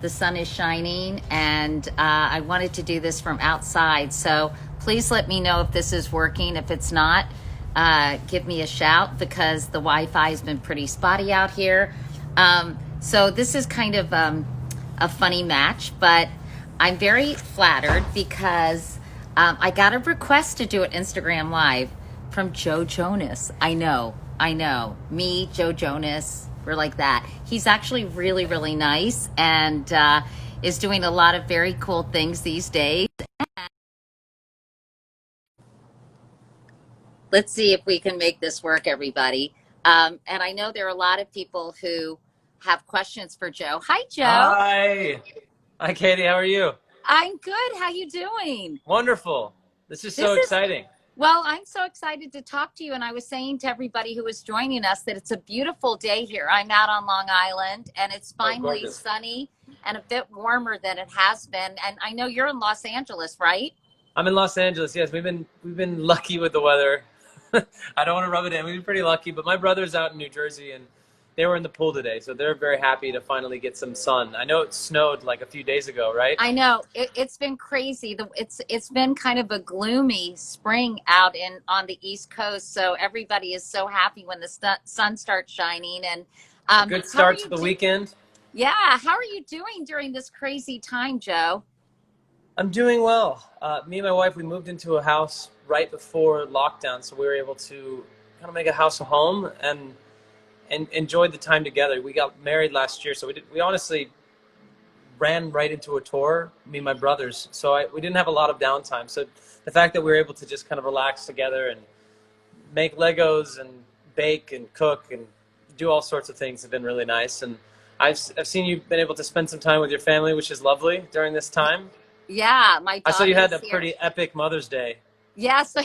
The sun is shining, and I wanted to do this from outside. So please let me know if this is working. If it's not, give me a shout, because the Wi-Fi has been pretty spotty out here. So this is kind of a funny match, but I'm very flattered because I got a request to do an Instagram Live from Joe Jonas. I know. Me, Joe Jonas, we're like that. He's actually really, really nice, and is doing a lot of very cool things these days. Let's see if we can make this work, everybody. And I know there are a lot of people who have questions for Joe. Hi, Joe. Hi. Hi, Katie. How are you? I'm good. How you doing? Wonderful. This is so This is exciting. Well, I'm so excited to talk to you. And I was saying to everybody who was joining us that it's a beautiful day here. I'm out on Long Island, and it's Oh, finally gorgeous. sunny and a bit warmer than it has been. And I know you're in Los Angeles, right? I'm in Los Angeles. Yes, we've been lucky with the weather. I don't want to rub it in. We've been pretty lucky, but my brother's out in New Jersey, and they were in the pool today, so they're very happy to finally get some sun. I know it snowed like a few days ago, right? I know it's been crazy. It's been kind of a gloomy spring out on the East Coast. So everybody is so happy when the sun starts shining. And A good start to the weekend. Yeah, how are you doing during this crazy time, Joe? I'm doing well. Me and my wife, we moved into a house right before lockdown, so we were able to kind of make a house a home and enjoyed the time together. We got married last year, so we honestly ran right into a tour, me and my brothers. So we didn't have a lot of downtime. So the fact that we were able to just kind of relax together and make Legos and bake and cook and do all sorts of things have been really nice. And I've seen you've been able to spend some time with your family, which is lovely during this time. Yeah, my I saw you had daughter's a here. pretty epic Mother's Day. Yeah, so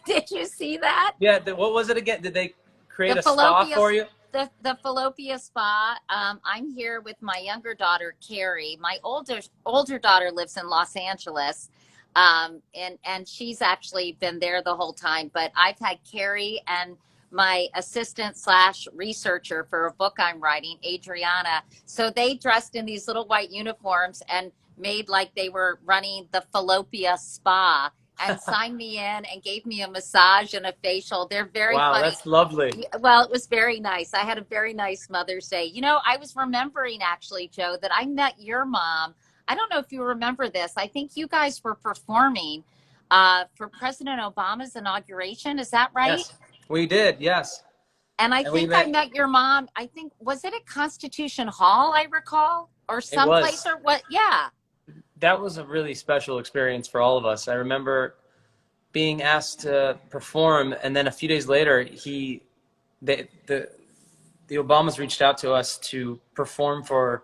did you see that? Yeah, what was it again? Did they create The a spa fallopian, for you? the fallopian spa. I'm here with my younger daughter, Carrie. My older daughter lives in Los Angeles, and she's actually been there the whole time. But I've had Carrie and my assistant slash researcher for a book I'm writing, Adriana. So they dressed in these little white uniforms and made like they were running the fallopian spa, and signed me in and gave me a massage and a facial. They're very Wow, funny. that's lovely. Well, it was very nice. I had a very nice Mother's Day. You know, I was remembering actually, Joe, that I met your mom. I don't know if you remember this. I think you guys were performing for President Obama's inauguration. Is that right? Yes, we did. Yes. And I And we think I met. met your mom. I think, was it at Constitution Hall, I recall? Or It someplace, was. or what? Yeah. That was a really special experience for all of us. I remember being asked to perform, and then a few days later, the, the, the Obamas reached out to us to perform for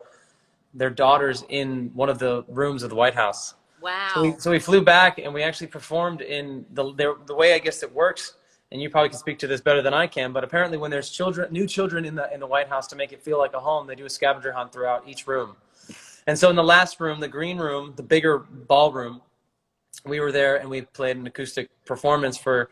their daughters in one of the rooms of the White House. Wow. So we flew back, and we actually performed in the way I guess it works. And you probably can speak to this better than I can, but apparently when there's new children in the White House, to make it feel like a home, they do a scavenger hunt throughout each room. And so in the last room, the green room, the bigger ballroom, we were there and we played an acoustic performance for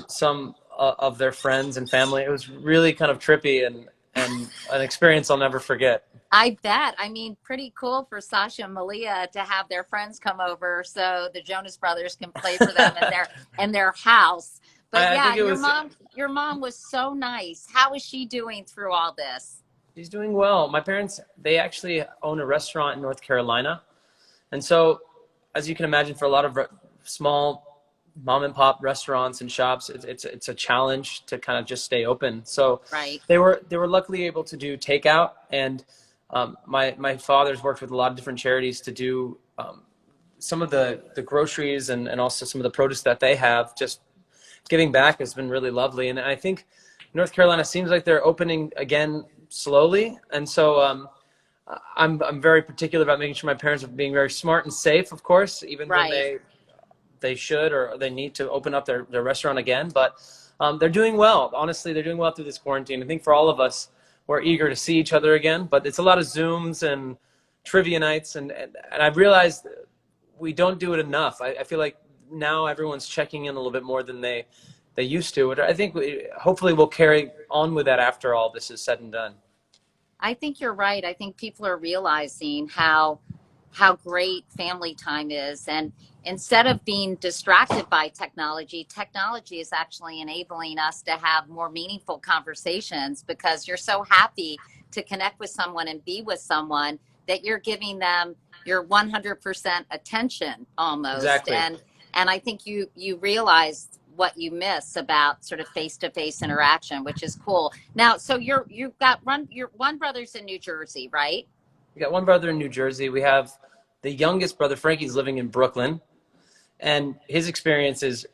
some of their friends and family. It was really kind of trippy and an experience I'll never forget. I bet. I mean, pretty cool for Sasha and Malia to have their friends come over so the Jonas Brothers can play for them in their house. But I yeah, think it was. your mom was so nice. How is she doing through all this? She's doing well. My parents, they actually own a restaurant in North Carolina. And so, as you can imagine, for a lot of small mom and pop restaurants and shops, it's a challenge to kind of just stay open. So Right. they were luckily able to do takeout. And my father's worked with a lot of different charities to do some of the groceries and also some of the produce that they have. Just giving back has been really lovely. And I think North Carolina seems like they're opening again slowly, and so I'm very particular about making sure my parents are being very smart and safe, of course, even when Right. they should or they need to open up their restaurant again. But they're doing well. Honestly, they're doing well through this quarantine. I think for all of us, we're eager to see each other again, but it's a lot of Zooms and trivia nights, and I've realized we don't do it enough. I feel like now everyone's checking in a little bit more than they used to. I think hopefully we'll carry on with that after all this is said and done. I think you're right. I think people are realizing how great family time is, and instead of being distracted by technology, technology is actually enabling us to have more meaningful conversations because you're so happy to connect with someone and be with someone that you're giving them your 100% attention almost. Exactly. And I think you realize what you miss about sort of face-to-face interaction, which is cool. Now, so you've got your one brother's in New Jersey, right? We got one brother in New Jersey. We have the youngest brother, Frankie's living in Brooklyn, and his experience is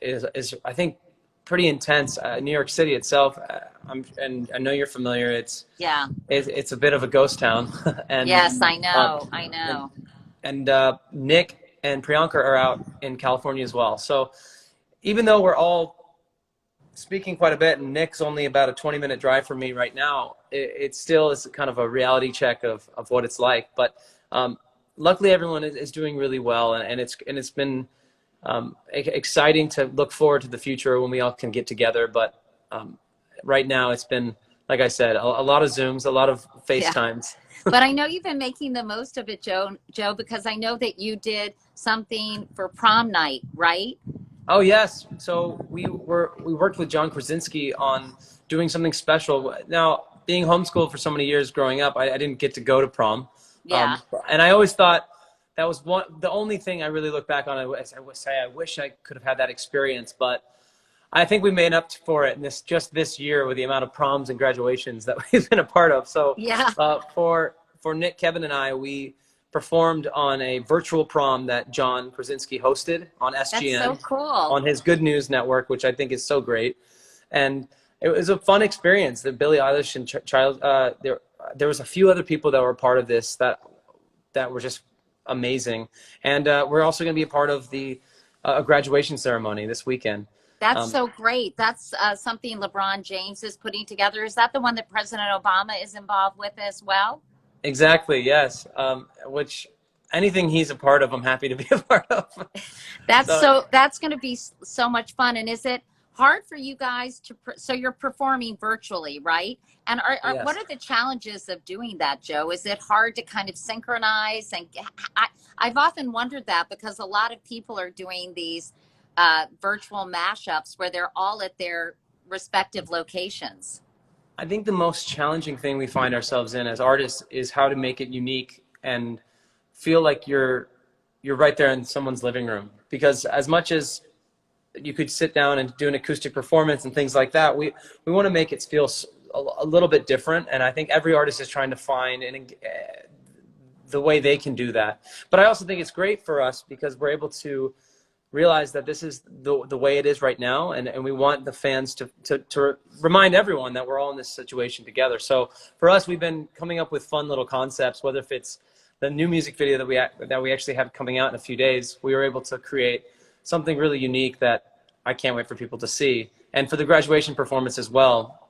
I think pretty intense. New York City itself, and I know you're familiar. Yeah. It's a bit of a ghost town, and Yes, I um, know. I and know. Nick and Priyanka are out in California as well. So even though we're all speaking quite a bit, and Nick's only about a 20-minute drive from me right now, it still is kind of a reality check of what it's like. But luckily, everyone is doing really well, and it's been exciting to look forward to the future when we all can get together. But right now, it's been, like I said, a lot of Zooms, a lot of Yeah. FaceTimes. But I know you've been making the most of it, Joe, because I know that you did something for prom night, right? Oh yes. So we worked with John Krasinski on doing something special. Now, being homeschooled for so many years growing up, I didn't get to go to prom, Yeah. and I always thought that was the only thing I really look back on. I would say I wish I could have had that experience, but I think we made up for it in this year with the amount of proms and graduations that we've been a part of. So Yeah. for Nick, Kevin, and I, we performed on a virtual prom that John Krasinski hosted on That's SGN so cool. on his Good News Network, which I think is so great. And it was a fun experience. The Billie Eilish and there was a few other people that were part of this that were just amazing. And we're also going to be a part of the graduation ceremony this weekend. That's so great. That's something LeBron James is putting together. Is that the one that President Obama is involved with as well? Exactly, yes. Which anything he's a part of, I'm happy to be a part of. So That's going to be so much fun. And is it hard for you guys so you're performing virtually, right? And what yes. are the challenges of doing that, Joe? Is it hard to kind of synchronize? And I've often wondered that because a lot of people are doing these virtual mashups where they're all at their respective locations. I think the most challenging thing we find ourselves in as artists is how to make it unique and feel like you're right there in someone's living room. Because as much as you could sit down and do an acoustic performance and things like that, we want to make it feel a little bit different. And I think every artist is trying to find the way they can do that. But I also think it's great for us because we're able to realize that this is the way it is right now, and we want the fans to remind everyone that we're all in this situation together. So for us, we've been coming up with fun little concepts, whether if it's the new music video that we actually have coming out in a few days. We were able to create something really unique that I can't wait for people to see. And for the graduation performance as well,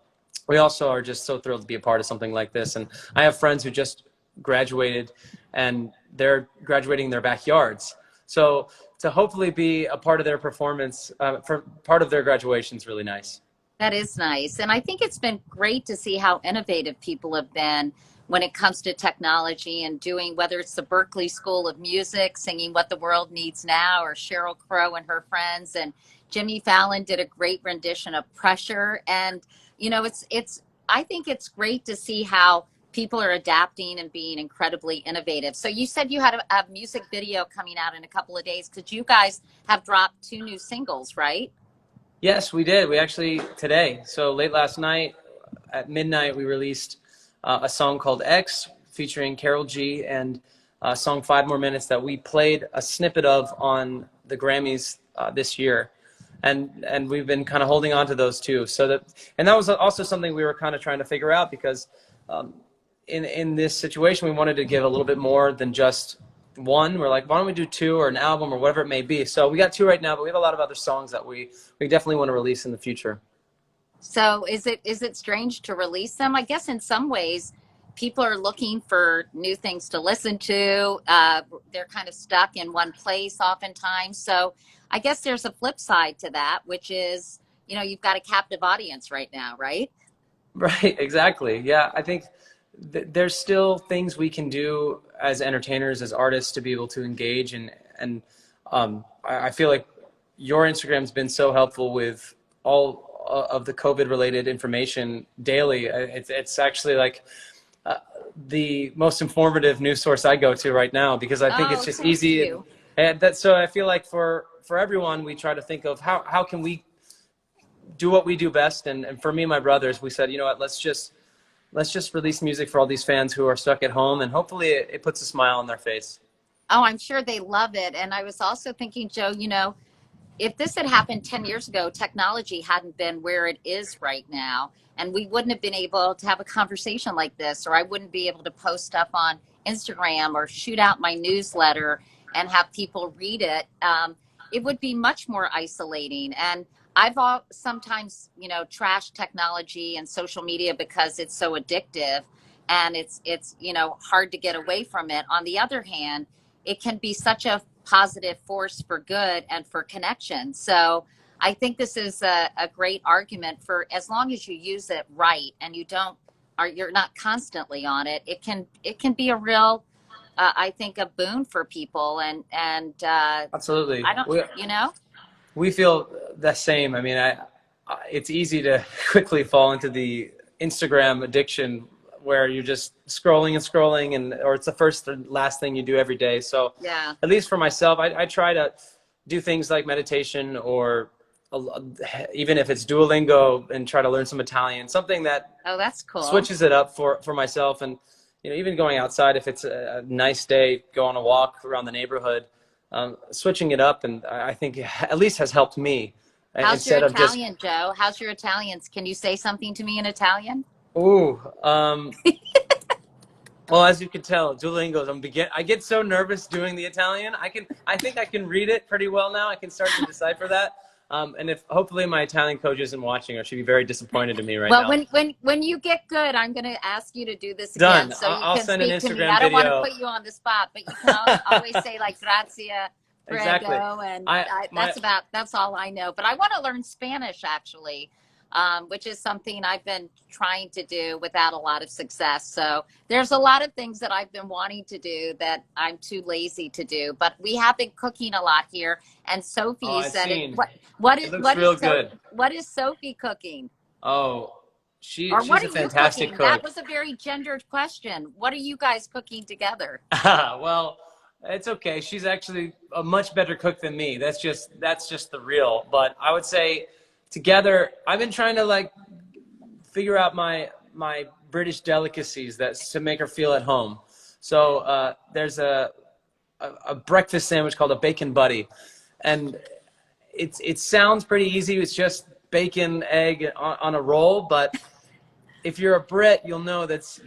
we also are just so thrilled to be a part of something like this. And I have friends who just graduated and they're graduating in their backyards. So to hopefully be a part of their performance, for part of their graduation is really nice. That is nice. And I think it's been great to see how innovative people have been when it comes to technology and doing, whether it's the Berkeley School of Music, singing What the World Needs Now, or Sheryl Crow and her friends. And Jimmy Fallon did a great rendition of Pressure. And, you know, I think it's great to see how people are adapting and being incredibly innovative. So you said you had a music video coming out in a couple of days because you guys have dropped 2 new singles, right? Yes, we did. We actually today. So late last night at midnight, we released a song called X featuring Carol G and a song 5 More Minutes that we played a snippet of on the Grammys this year. And we've been kind of holding on to those too. And that was also something we were kind of trying to figure out because in this situation, we wanted to give a little bit more than just one. We're like, why don't we do 2 or an album or whatever it may be? So we got 2 right now, but we have a lot of other songs that we definitely want to release in the future. So is it strange to release them? I guess in some ways, people are looking for new things to listen to. They're kind of stuck in one place oftentimes. So I guess there's a flip side to that, which is, you know, you've got a captive audience right now, right? Right, exactly. Yeah, I think there's still things we can do as entertainers, as artists, to be able to engage, and I feel like your Instagram's been so helpful with all of the COVID related information daily. It's actually like the most informative news source I go to right now, because I think it's Oh, just thank easy, you. and that, so I feel like for everyone, we try to think of how can we do what we do best, and for me and my brothers, we said, you know what, let's just release music for all these fans who are stuck at home, and hopefully it puts a smile on their face. Oh, I'm sure they love it. And I was also thinking, Joe, if this had happened 10 years ago, technology hadn't been where it is right now. And we wouldn't have been able to have a conversation like this, or I wouldn't be able to post stuff on Instagram or shoot out my newsletter and have people read it. It would be much more isolating. And sometimes, trashed technology and social media because it's so addictive and it's hard to get away from it. On the other hand, it can be such a positive force for good and for connection. So I think this is a great argument for, as long as you use it right and you're not constantly on it, it can be a real, I think, a boon for people. And Absolutely. I don't, We feel the same. I mean, it's easy to quickly fall into the Instagram addiction, where you're just scrolling and scrolling, or it's the first or last thing you do every day. So yeah. at least for myself, I try to do things like meditation, or even if it's Duolingo, and try to learn some Italian, something that Oh, that's cool. switches it up for myself. And even going outside, if it's a nice day, go on a walk around the neighborhood, switching it up, and I think at least has helped me. How's your Instead of just, Italian, Joe? How's your Italians? Can you say something to me in Italian? ooh, well, as you can tell, Duolingo, I get so nervous doing the Italian. I think I can read it pretty well now. I can start to decipher that. And if hopefully my Italian coach isn't watching, or she'd be very disappointed in me right now. Well, when you get good, I'm going to ask you to do this Done. again, so I'll you can send an speak to me. Instagram I don't want to video. put you on the spot, but you can always say like grazie, prego, Exactly. and that's all I know. But I want to learn Spanish, actually, which is something I've been trying to do without a lot of success. So there's a lot of things that I've been wanting to do that I'm too lazy to do. But we have been cooking a lot here, and Sophie I've said seen. It looks real good. what is Sophie cooking? Oh, Or she's what a are you fantastic cooking? cook. That was a very gendered question. What are you guys cooking together? Well, it's okay. She's actually a much better cook than me. That's just the real. But I would say together, I've been trying to figure out my British delicacies to make her feel at home. So there's a breakfast sandwich called a bacon buddy, and it sounds pretty easy. It's just bacon, egg on a roll, but if you're a Brit, you'll know it's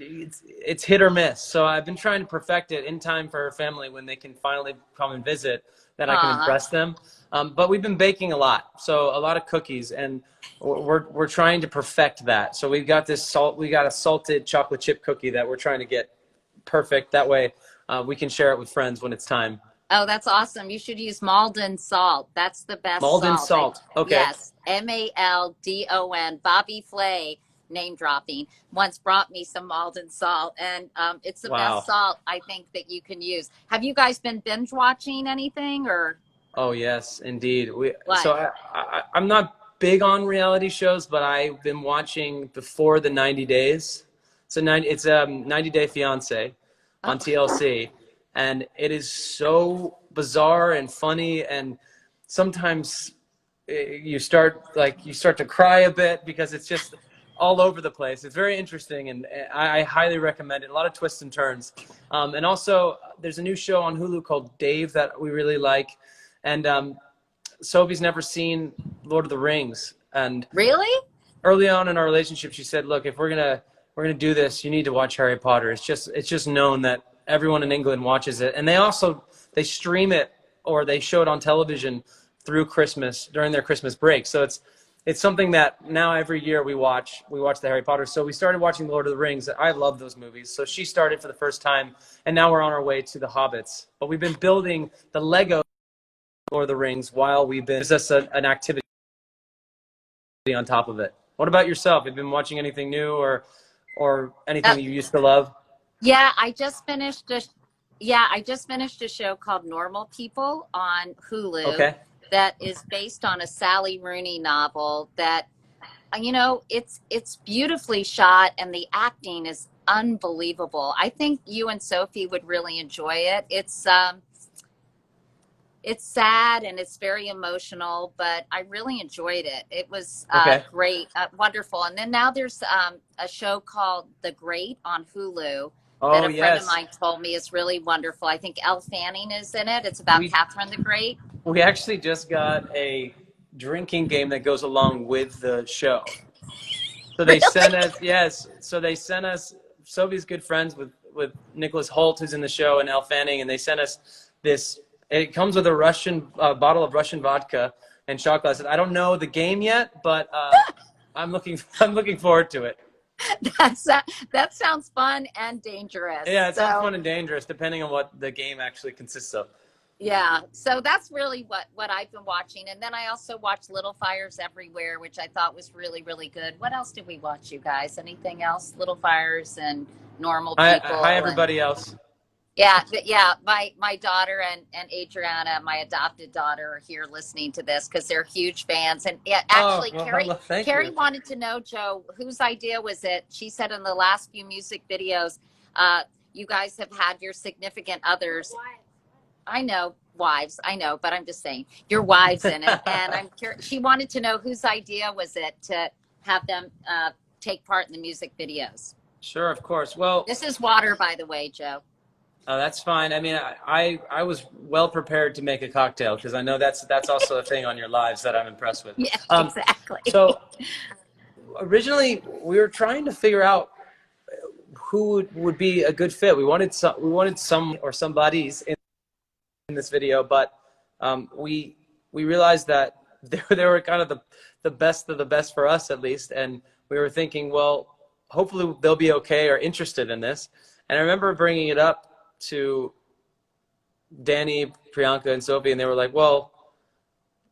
hit or miss. So I've been trying to perfect it in time for her family when they can finally come and visit, that I can impress them. But we've been baking a lot, so a lot of cookies, and we're trying to perfect that. So we got a salted chocolate chip cookie that we're trying to get perfect. That way we can share it with friends when it's time. Oh, that's awesome. You should use Malden salt. That's the best Malden salt. Okay. Yes, Maldon. Bobby Flay, name dropping, once brought me some Malden salt, and it's the best salt I think that you can use. Have you guys been binge watching anything, or? Oh yes, indeed. So I'm not big on reality shows, but I've been watching Before the 90 Days. It's 90 Day Fiance on TLC, and it is so bizarre and funny, and sometimes you start to cry a bit because it's just all over the place. It's very interesting, and I highly recommend it. A lot of twists and turns. And also, there's a new show on Hulu called Dave that we really like. And Sophie's never seen Lord of the Rings. And really, early on in our relationship, she said, "Look, if we're gonna do this, you need to watch Harry Potter. It's just known that everyone in England watches it, and they stream it, or they show it on television through Christmas during their Christmas break. So it's something that now every year we watch the Harry Potter. So we started watching Lord of the Rings. I love those movies. So she started for the first time, and now we're on our way to the Hobbits. But we've been building the Lego Lord of the Rings while we've been just an activity on top of it. What about yourself? Have you been watching anything new, or or Uh, anything you used to love? yeah, I just finished a show called Normal People on Hulu Okay. that is based on a Sally Rooney novel that it's beautifully shot and the acting is unbelievable. I think you and Sophie would really enjoy it. It's sad and it's very emotional, but I really enjoyed it. It was Okay. great, wonderful. And then now there's a show called The Great on Hulu that Oh a friend of yes. mine told me is really wonderful. I think Elle Fanning is in it. It's about We Catherine the Great. we actually just got a drinking game that goes along with the show. So they sent Really? us, yes. So they sent us. Sophie's good friends with Nicholas Holt, who's in the show, and Elle Fanning, and they sent us this. It comes with a Russian bottle of Russian vodka and shot glasses. I don't know the game yet, but I'm looking forward to it. That sounds fun and dangerous. Yeah, it sounds So fun and dangerous, depending on what the game actually consists of. yeah, so that's really what I've been watching, and then I also watched Little Fires Everywhere, which I thought was really really good. What else did we watch, you guys? Anything else? Little Fires and Normal Hi, People, and everybody else. yeah, but yeah, my daughter and Adriana, my adopted daughter, are here listening to this because they're huge fans. And yeah, Oh, actually, well, hello. Thank Carrie you. wanted to know, Joe, whose idea was it? She said in the last few music videos, you guys have had your significant others. I know wives, I know, but I'm just saying your wives in it, and I'm curious. She wanted to know whose idea was it to have them take part in the music videos. Sure, of course. Well, This is water, by the way, Joe. that's fine. I mean, I was well prepared to make a cocktail because I know that's also a thing on your lives that I'm impressed with. Yeah, Um, exactly. so originally we were trying to figure out who would be a good fit. We wanted some or somebodies in this video, but we realized that they were kind of the best of the best for us, at least, and we were thinking, well, hopefully they'll be okay or interested in this. And I remember bringing it up to Danny, Priyanka, and Sophie, and they were like, well,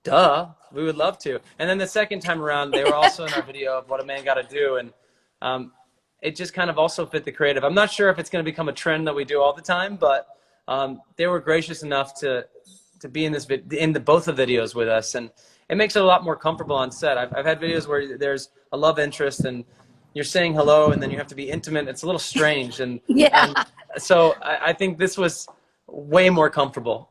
duh, we would love to. And then the second time around, they were also in our video of what a man got to do, and it just kind of also fit the creative. I'm not sure if it's going to become a trend that we do all the time, but they were gracious enough to be in both of the videos with us, and it makes it a lot more comfortable on set. I've had videos where there's a love interest and you're saying hello and then you have to be intimate. It's a little strange, and Yeah, so I think this was way more comfortable.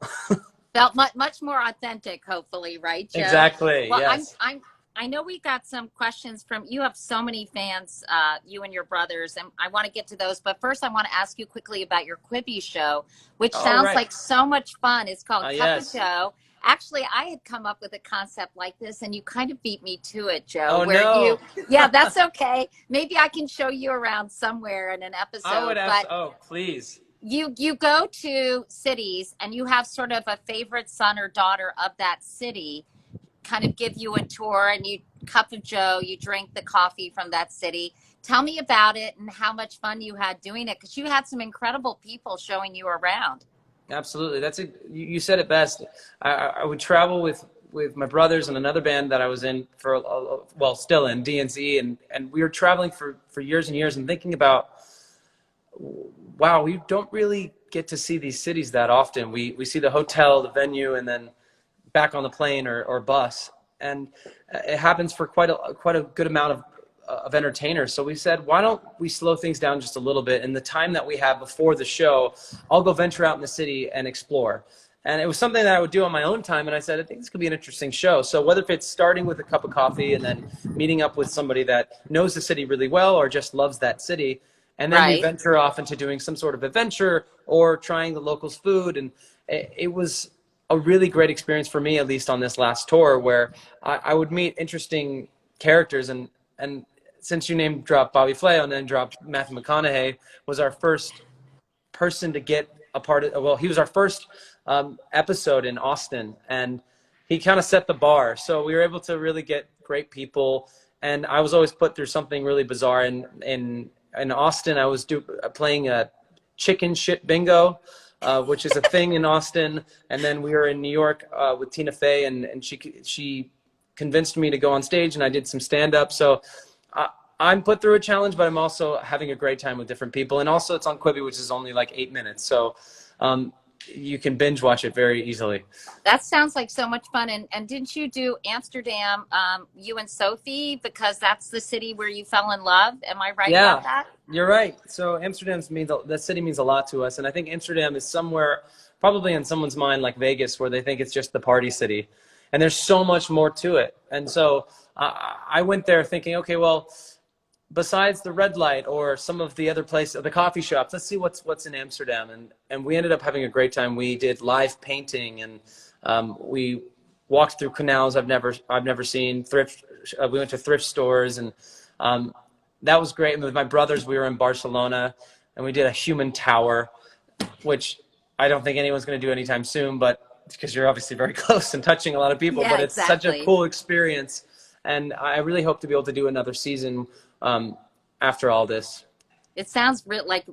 felt much more authentic, hopefully, right, Joe? Exactly. Well, Yes. I know we got some questions from you. Have so many fans, you and your brothers, and I want to get to those. But first, I want to ask you quickly about your Quibi show, which All sounds right. like so much fun. It's called Cup Yes. of Joe. Actually, I had come up with a concept like this, and you kind of beat me to it, Joe. Oh where no. yeah, that's okay. Maybe I can show you around somewhere in an episode. I would But oh, please. you go to cities and you have sort of a favorite son or daughter of that city kind of give you a tour, and you cup of Joe, you drink the coffee from that city. Tell me about it and how much fun you had doing it, because you had some incredible people showing you around. Absolutely. You said it best. I would travel with my brothers and another band that I was in for, well, still in, DNC, and we were traveling for years and years and thinking about, wow, we don't really get to see these cities that often. We see the hotel, the venue, and then back on the plane or bus. And it happens for quite a good amount of entertainers. So we said, why don't we slow things down just a little bit? In the time that we have before the show, I'll go venture out in the city and explore. And it was something that I would do on my own time. And I said, I think this could be an interesting show. So whether if it's starting with a cup of coffee and then meeting up with somebody that knows the city really well or just loves that city, and then we Right. venture off into doing some sort of adventure or trying the locals' food. And it was a really great experience for me, at least on this last tour, where I would meet interesting characters. And since you name dropped Bobby Flay and then dropped Matthew McConaughey, was our first person to get a part of, well, he was our first episode in Austin, and he kind of set the bar. So we were able to really get great people. And I was always put through something really bizarre. In Austin, I was playing a chicken shit bingo, which is a thing in Austin. And then we were in New York with Tina Fey, and she convinced me to go on stage, and I did some stand-up. So I'm put through a challenge, but I'm also having a great time with different people. And also it's on Quibi, which is only like 8 minutes. So you can binge watch it very easily. That sounds like so much fun. And didn't you do Amsterdam, you and Sophie, because that's the city where you fell in love? Am I right Yeah, about that? you're right. So that city means a lot to us. And I think Amsterdam is somewhere probably in someone's mind like Vegas, where they think it's just the party city. And there's so much more to it. And so I went there thinking, okay, well, besides the red light or some of the other places, the coffee shops, let's see what's in Amsterdam. And we ended up having a great time. We did live painting, and we walked through canals I've never seen. We went to thrift stores, and that was great. And with my brothers, we were in Barcelona, and we did a human tower, which I don't think anyone's going to do anytime soon, but because you're obviously very close and touching a lot of people. Yeah, But it's such a exactly. cool experience, and I really hope to be able to do another season after all this. It sounds like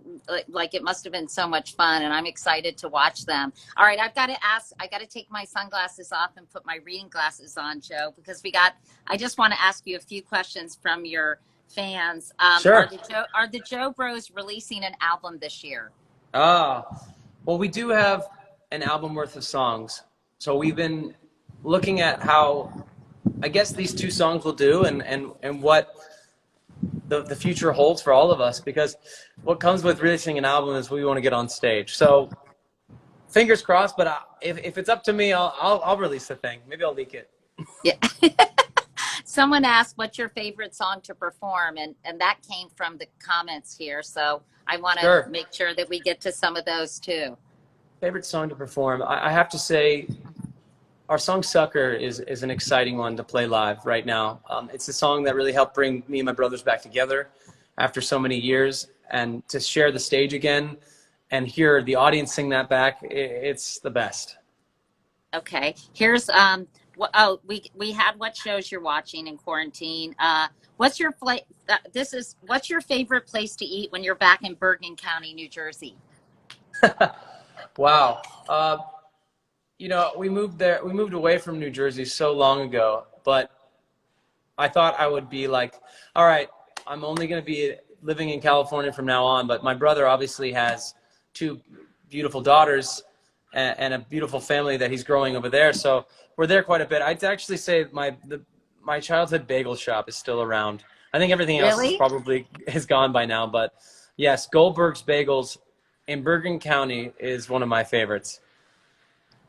it must have been so much fun, and I'm excited to watch them. All right, I got to take my sunglasses off and put my reading glasses on, Joe, because I just want to ask you a few questions from your fans. Sure. Are the Joe Bros releasing an album this year? Well, we do have an album worth of songs. So we've been looking at how, I guess, these two songs will do, and what the future holds for all of us, because what comes with releasing an album is we want to get on stage. So fingers crossed, but if it's up to me, I'll release the thing. Maybe I'll leak it. Yeah. Someone asked, what's your favorite song to perform? And that came from the comments here. So I want to make sure that we get to some of those too. Favorite song to perform? I have to say our song Sucker is an exciting one to play live right now. It's a song that really helped bring me and my brothers back together after so many years, and to share the stage again and hear the audience sing that back, it's the best. Okay. Here's we had what shows you're watching in quarantine. What's your what's your favorite place to eat when you're back in Bergen County, New Jersey? Wow. We moved away from New Jersey so long ago, but I thought I would be like, all right, I'm only going to be living in California from now on. But my brother obviously has two beautiful daughters and a beautiful family that he's growing over there. So we're there quite a bit. I'd actually say my childhood bagel shop is still around. I think everything else is probably has gone by now, but yes, Goldberg's Bagels in Bergen County is one of my favorites.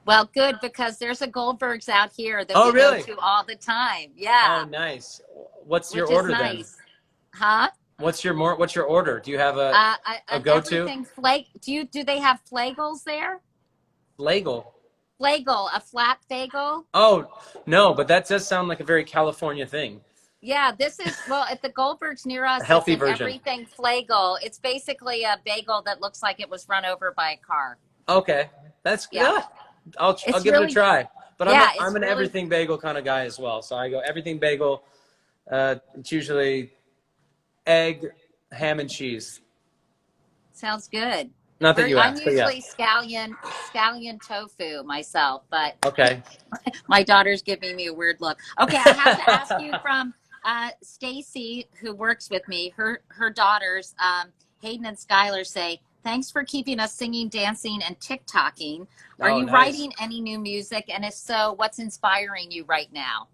Well, good, because there's a Goldberg's out here that we really? go to all the time. Yeah. Oh, nice. What's your order then? Huh? What's your order? Do you have a go-to? Do they have flagels there? Flagel. Flagel, a flat bagel? Oh, no, but that does sound like a very California thing. Yeah, this is, well, at the Goldberg's near us, a healthy version. Everything flagel. It's basically a bagel that looks like it was run over by a car. Okay, that's good. Yeah. I'll give it a try. But I'm an everything bagel kind of guy as well. So I go everything bagel. It's usually egg, ham, and cheese. Sounds good. Not that you asked, I'm usually scallion tofu myself, but okay. My daughter's giving me a weird look. Okay, I have to ask you from Stacy, who works with me. Her daughters, Hayden and Skylar, say, thanks for keeping us singing, dancing, and TikToking. Are you writing any new music? And if so, what's inspiring you right now?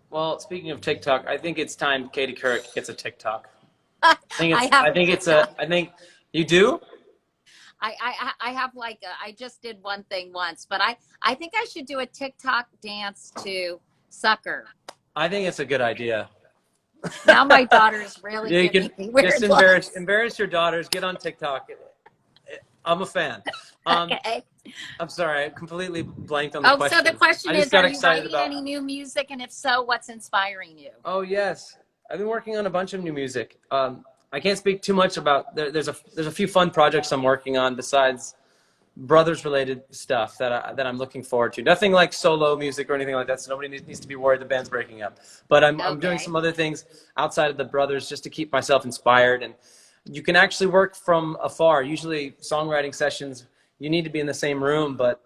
Well, speaking of TikTok, I think it's time Katie Couric gets a TikTok. I think you do? I have I just did one thing once, but I think I should do a TikTok dance to Sucker. I think it's a good idea. Now my daughter's really giving me weird just embarrass your daughters. Get on TikTok. I'm a fan. Okay. I'm sorry, I completely blanked on the question. So the question is, are you writing any new music? And if so, what's inspiring you? Oh, yes. I've been working on a bunch of new music. I can't speak too much about, there's a few fun projects I'm working on besides brothers-related stuff that I'm looking forward to. Nothing like solo music or anything like that, so nobody needs to be worried the band's breaking up. But I'm doing some other things outside of the brothers just to keep myself inspired. And you can actually work from afar. Usually songwriting sessions, you need to be in the same room, but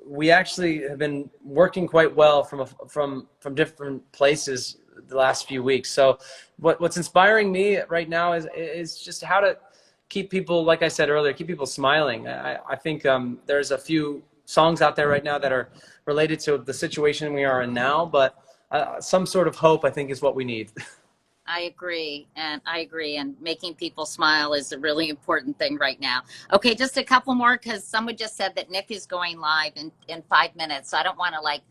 we actually have been working quite well from different places the last few weeks. So what's inspiring me right now is just how to keep people, like I said earlier, keep people smiling. I think there's a few songs out there right now that are related to the situation we are in now, but some sort of hope, I think, is what we need. I agree. And making people smile is a really important thing right now. Okay, just a couple more, because someone just said that Nick is going live in 5 minutes. So I don't want to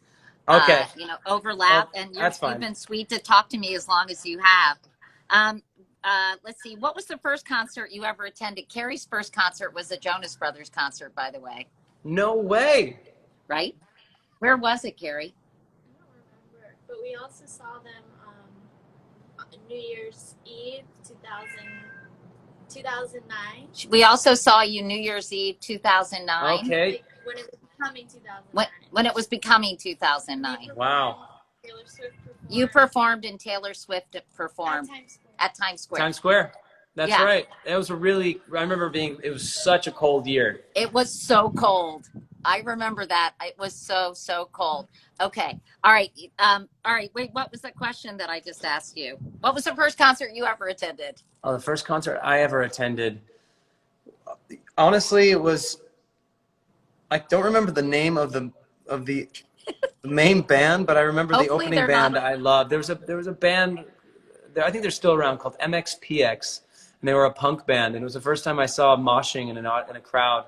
Okay. overlap. Well, And that's fine. you've been sweet to talk to me as long as you have. Let's see. What was the first concert you ever attended? Carrie's first concert was a Jonas Brothers concert, by the way. No way. Right? Where was it, Carrie? I don't remember, but we also saw them New Year's Eve 2009. We also saw you New Year's Eve 2009. Okay. Like, when it was becoming 2009. When it was becoming 2009. Wow. Taylor Swift performed. You performed and Taylor Swift performed At Times Square. at Times Square. Times Square. That's right. It was I remember it was such a cold year. It was so cold. I remember that. It was so cold. Okay. All right. Wait, what was the question that I just asked you? What was the first concert you ever attended? Oh, the first concert I ever attended. Honestly, it was, I don't remember the name of the main band, but I remember the Hopefully opening they're band not- I loved. There was a band, I think they're still around, called MXPX, and they were a punk band. And it was the first time I saw moshing in a crowd.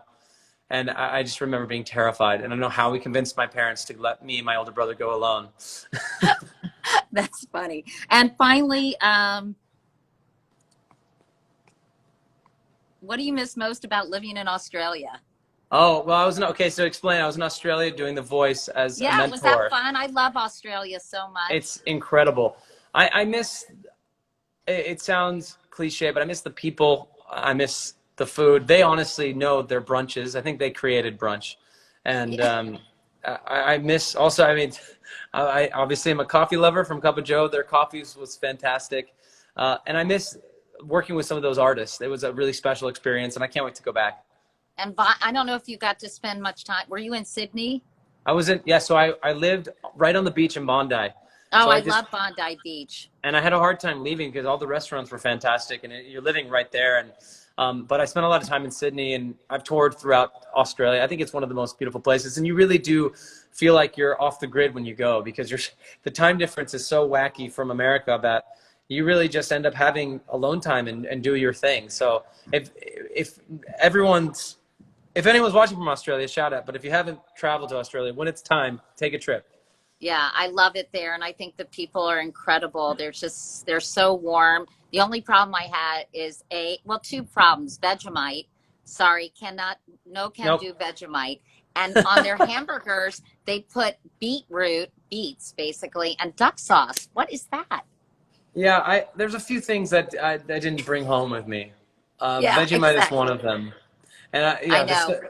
And I just remember being terrified. And I don't know how we convinced my parents to let me and my older brother go alone. That's funny. And finally, what do you miss most about living in Australia? Oh, well, so explain. I was in Australia doing The Voice as a mentor. Was that fun? I love Australia so much. It's incredible. I miss, it sounds cliche, but I miss the people. I miss the food. They honestly know their brunches. I think they created brunch. And I miss also, I obviously am a coffee lover from Cup of Joe. Their coffees was fantastic. And I miss working with some of those artists. It was a really special experience, and I can't wait to go back. And I don't know if you got to spend much time. Were you in Sydney? So I lived right on the beach in Bondi. Oh, So I love Bondi Beach. And I had a hard time leaving because all the restaurants were fantastic, and you're living right there. And but I spent a lot of time in Sydney, and I've toured throughout Australia. I think it's one of the most beautiful places, and you really do feel like you're off the grid when you go, because the time difference is so wacky from America that you really just end up having alone time and do your thing. So if anyone's watching from Australia, shout out. But if you haven't traveled to Australia, when it's time, take a trip. Yeah, I love it there, and I think the people are incredible. They're so warm. The only problem I had is two problems. Vegemite, sorry, can do Vegemite. And on their hamburgers, they put beets basically, and duck sauce. What is that? Yeah, there's a few things that I didn't bring home with me. Vegemite is one of them. And I know.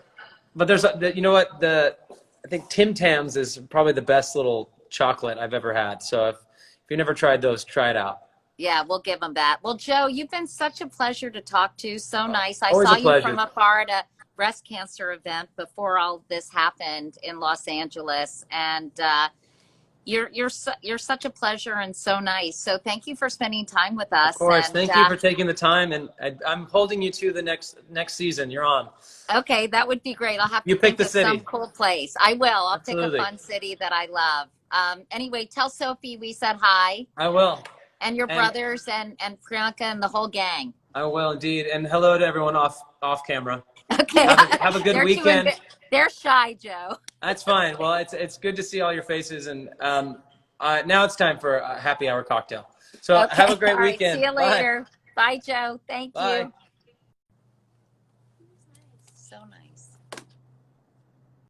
But there's, you know what, I think Tim Tams is probably the best little chocolate I've ever had. So if you never tried those, try it out. Yeah, we'll give them that. Well, Joe, you've been such a pleasure to talk to. So nice. I Always saw a pleasure. you from afar at a breast cancer event before all this happened in Los Angeles. And you're such a pleasure and so nice. So thank you for spending time with us. Of course. And, thank you for taking the time. And I'm holding you to the next season. You're on. Okay, that would be great. I'll have to You pick think the of city. some cool place. I will. I'll Absolutely. pick a fun city that I love. Anyway, tell Sophie we said hi. I will. And your brothers and Priyanka and the whole gang. I will indeed. And hello to everyone off camera. Okay. Have a good They're weekend. They're shy, Joe. That's fine. Well, it's good to see all your faces. And now it's time for a happy hour cocktail. So have a great All right, weekend. see you later. Bye, Joe. Thank Bye. you.